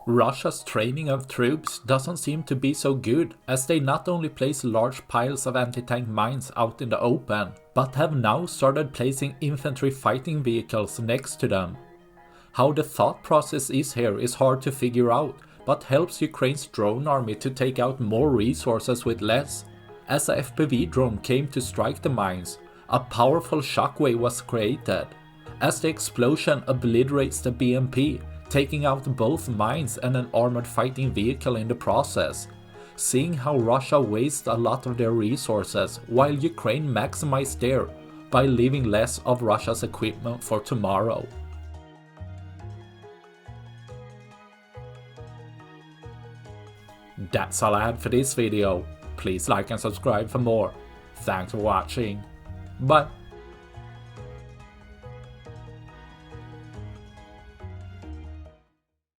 Russia's training of troops doesn't seem to be so good, as they not only place large piles of anti-tank mines out in the open, but have now started placing infantry fighting vehicles next to them. How the thought process is here is hard to figure out, but helps Ukraine's drone army to take out more resources with less. As a FPV drone came to strike the mines, a powerful shockwave was created. As the explosion obliterates the BMP, taking out both mines and an armored fighting vehicle in the process. Seeing how Russia wastes a lot of their resources while Ukraine maximizes theirs by leaving less of Russia's equipment for tomorrow. That's all I had for this video. Please like and subscribe for more. Thanks for watching. Bye.